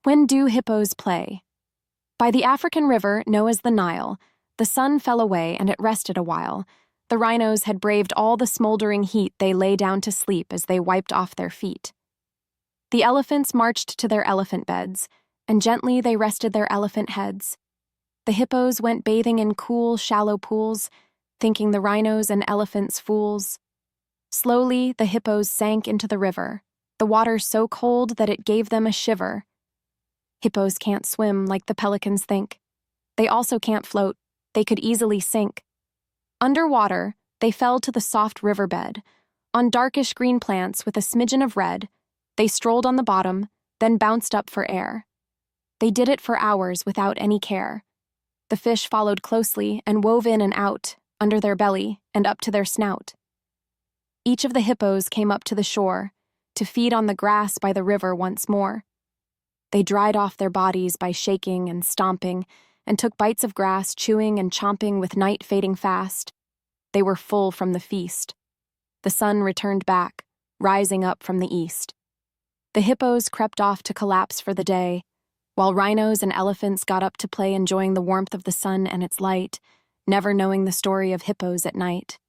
When do hippos play? By the African river, known as the Nile, the sun fell away and it rested a while. The rhinos had braved all the smoldering heat. They lay down to sleep as they wiped off their feet. The elephants marched to their elephant beds, and gently they rested their elephant heads. The hippos went bathing in cool, shallow pools, thinking the rhinos and elephants fools. Slowly, the hippos sank into the river, the water so cold that it gave them a shiver. Hippos can't swim like the pelicans think. They also can't float. They could easily sink. Underwater, they fell to the soft riverbed. On darkish green plants with a smidgen of red, they strolled on the bottom, then bounced up for air. They did it for hours without any care. The fish followed closely and wove in and out, under their belly and up to their snout. Each of the hippos came up to the shore, to feed on the grass by the river once more. They dried off their bodies by shaking and stomping, and took bites of grass, chewing and chomping with night fading fast. They were full from the feast. The sun returned back, rising up from the east. The hippos crept off to collapse for the day, while rhinos and elephants got up to play, enjoying the warmth of the sun and its light, never knowing the story of hippos at night.